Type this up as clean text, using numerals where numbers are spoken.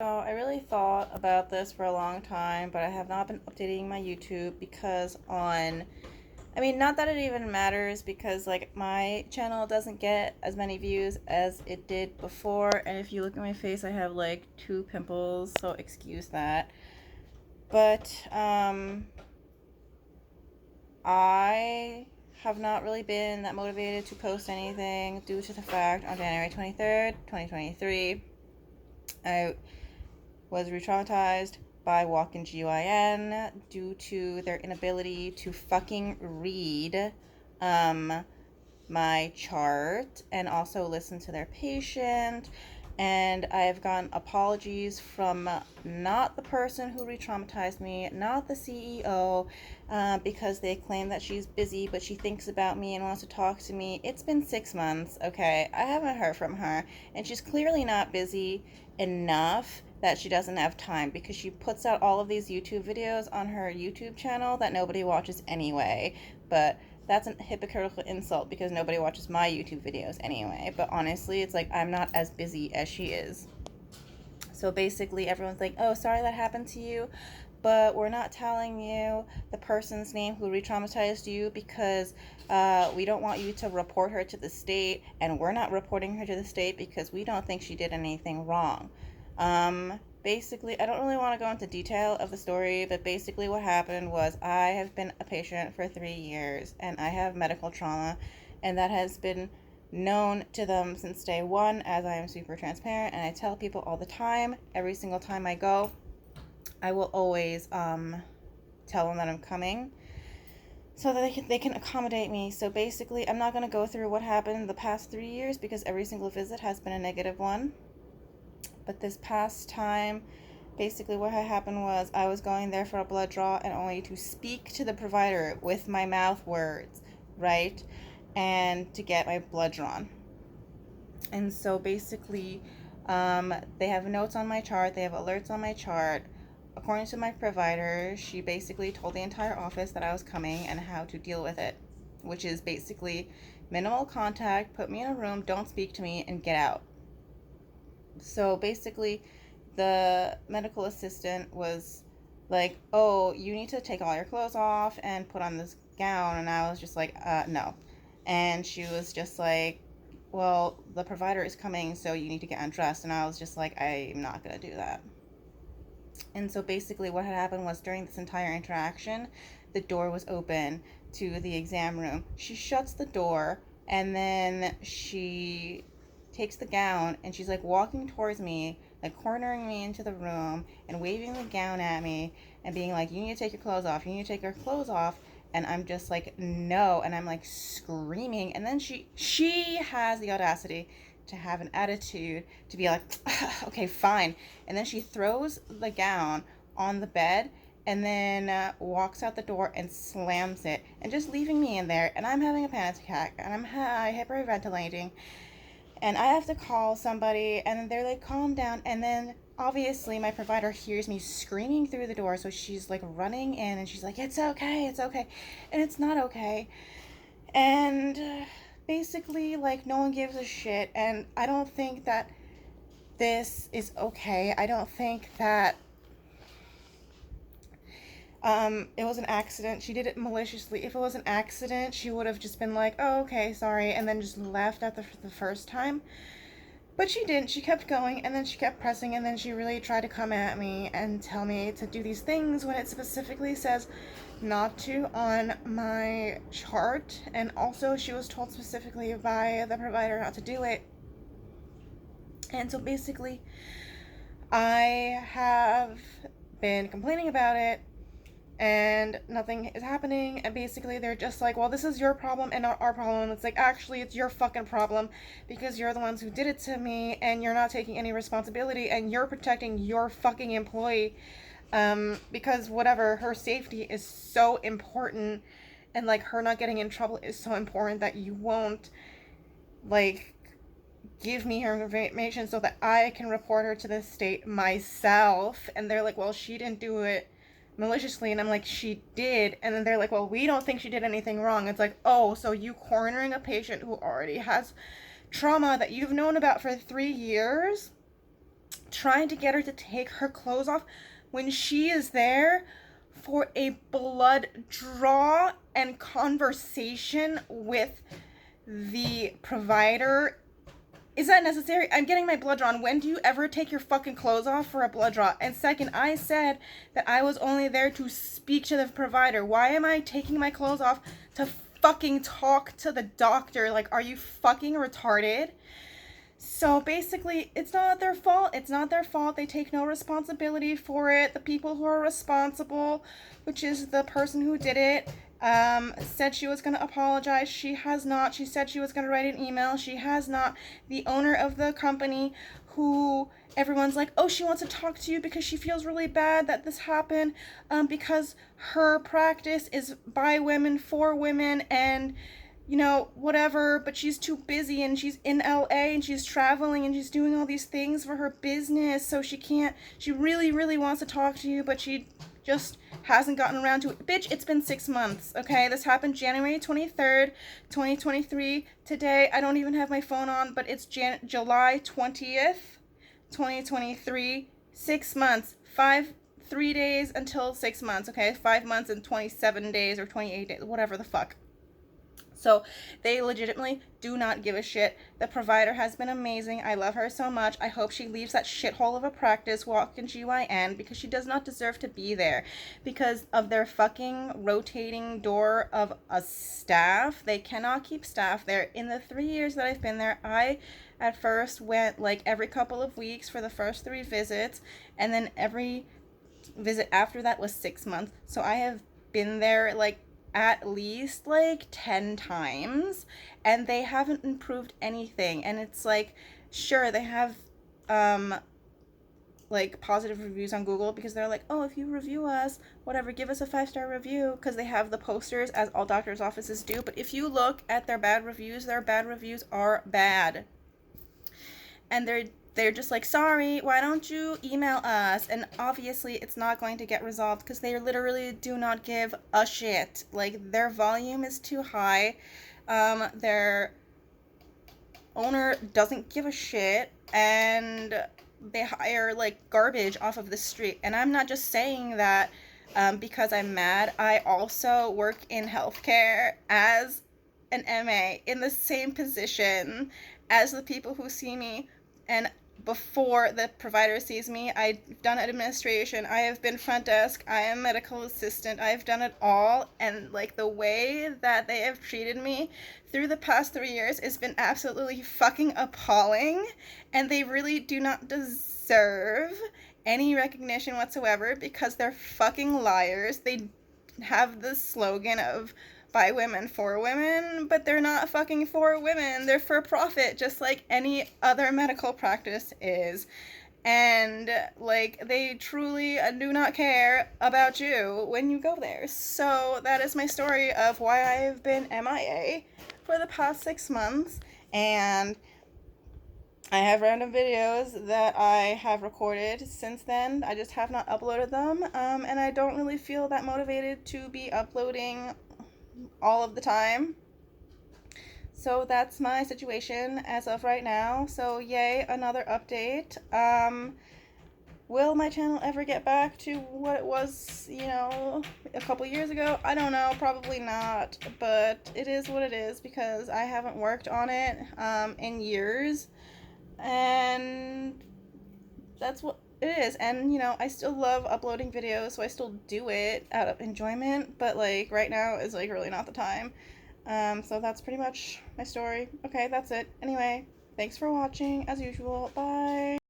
So I really thought about this for a long time, but I have not been updating my YouTube because not that it even matters because like my channel doesn't get as many views as it did before, and if you look at my face, I have like 2 pimples, so excuse that. But I have not really been that motivated to post anything due to the fact on January 23rd, 2023, I was re-traumatized by Walk In GYN due to their inability to fucking read my chart and also listen to their patient. And I've gotten apologies from not the person who re-traumatized me, not the CEO, because they claim that she's busy, but she thinks about me and wants to talk to me. It's been 6 months, okay? I haven't heard from her, and she's clearly not busy enough that she doesn't have time because she puts out all of these YouTube videos on her YouTube channel that nobody watches anyway. But that's a hypocritical insult because nobody watches my YouTube videos anyway. But honestly, it's like I'm not as busy as she is. So basically, everyone's like, oh, sorry that happened to you, but we're not telling you the person's name who re-traumatized you because we don't want you to report her to the state, and we're not reporting her to the state because we don't think she did anything wrong. Basically, I don't really want to go into detail of the story, but basically what happened was I have been a patient for 3 years, and I have medical trauma, and that has been known to them since day one, as I am super transparent, and I tell people all the time, every single time I go, I will always tell them that I'm coming so that they can accommodate me. So basically, I'm not going to go through what happened the past 3 years because every single visit has been a negative one. But this past time, basically what had happened was I was going there for a blood draw and only to speak to the provider with my mouth words, right? And to get my blood drawn. And so basically, they have notes on my chart, they have alerts on my chart. According to my provider, she basically told the entire office that I was coming and how to deal with it, which is basically minimal contact, put me in a room, don't speak to me, and get out. So basically, the medical assistant was like, oh, you need to take all your clothes off and put on this gown. And I was just like, no. And she was just like, well, the provider is coming, so you need to get undressed. And I was just like, I'm not going to do that. And so basically what had happened was during this entire interaction, the door was open to the exam room. She shuts the door, and then she takes the gown, and she's like walking towards me, like cornering me into the room and waving the gown at me and being like, you need to take your clothes off, you need to take your clothes off. And I'm just like, no. And I'm like screaming. And then she has the audacity to have an attitude to be like, okay, fine. And then she throws the gown on the bed and then walks out the door and slams it, and just leaving me in there. And I'm having a panic attack, and I'm hyperventilating, and I have to call somebody, and they're like, calm down. And then obviously my provider hears me screaming through the door, so she's like running in, and she's like, it's okay, and it's not okay. And basically, like, no one gives a shit, and I don't think that this is okay. I don't think that it was an accident. She did it maliciously. If it was an accident, she would have just been like, oh, okay, sorry, and then just left at the first time. But she didn't. She kept going, and then she kept pressing, and then she really tried to come at me and tell me to do these things when it specifically says not to on my chart. And also, she was told specifically by the provider not to do it. And so basically, I have been complaining about it, and nothing is happening, and basically they're just like, well, this is your problem and not our problem. It's like, actually, it's your fucking problem because you're the ones who did it to me, and you're not taking any responsibility, and you're protecting your fucking employee, because whatever, her safety is so important, and like her not getting in trouble is so important that you won't like give me her information so that I can report her to the state myself. And they're like, well, she didn't do it maliciously. And I'm like, she did. And then they're like, well, we don't think she did anything wrong. It's like, oh, so you cornering a patient who already has trauma that you've known about for 3 years trying to get her to take her clothes off when she is there for a blood draw and conversation with the provider. Is that necessary? I'm getting my blood drawn. When do you ever take your fucking clothes off for a blood draw? And second, I said that I was only there to speak to the provider. Why am I taking my clothes off to fucking talk to the doctor? Like, are you fucking retarded? So basically, it's not their fault. It's not their fault. They take no responsibility for it. The people who are responsible, which is the person who did it, said she was going to apologize. She has not. She said she was going to write an email. She has not. The owner of the company, who everyone's like, oh, she wants to talk to you because she feels really bad that this happened, because her practice is by women, for women, and you know, whatever, but she's too busy and she's in LA and she's traveling and she's doing all these things for her business, so she can't, she really, really wants to talk to you, but she just hasn't gotten around to it. Bitch, it's been 6 months, okay? This happened January 23rd, 2023. Today, I don't even have my phone on, but it's July 20th, 2023. 6 months. 3 days until 6 months, okay? 5 months and 27 days or 28 days, whatever the fuck. So they legitimately do not give a shit. The provider has been amazing. I love her so much. I hope she leaves that shithole of a practice, Walk In GYN, because she does not deserve to be there. Because of their fucking rotating door of a staff. They cannot keep staff there. In the 3 years that I've been there, I at first went like every couple of weeks for the first 3 visits. And then every visit after that was 6 months. So I have been there like at least like 10 times, and they haven't improved anything. And it's like, sure, they have like positive reviews on Google because they're like, oh, if you review us, whatever, give us a 5-star review, because they have the posters, as all doctors' offices do. But if you look at their bad reviews are bad, and they're just like, sorry, why don't you email us? And obviously it's not going to get resolved because they literally do not give a shit. Like, their volume is too high. Their owner doesn't give a shit, and they hire like garbage off of the street. And I'm not just saying that because I'm mad. I also work in healthcare as an MA in the same position as the people who see me. And before the provider sees me, I've done administration, I have been front desk, I am medical assistant, I've done it all. And like, the way that they have treated me through the past 3 years has been absolutely fucking appalling, and they really do not deserve any recognition whatsoever because they're fucking liars. They have the slogan of by women, for women, but they're not fucking for women. They're for profit, just like any other medical practice is. And like, they truly do not care about you when you go there. So that is my story of why I've been MIA for the past 6 months. And I have random videos that I have recorded since then. I just have not uploaded them, and I don't really feel that motivated to be uploading all of the time. So that's my situation as of right now. So yay, another update. Will my channel ever get back to what it was, you know, a couple years ago? I don't know, probably not, but it is what it is because I haven't worked on it in years, and that's what it is. And you know, I still love uploading videos, so I still do it out of enjoyment, but like right now is like really not the time. So that's pretty much my story. Okay, that's it. Anyway, thanks for watching as usual. Bye.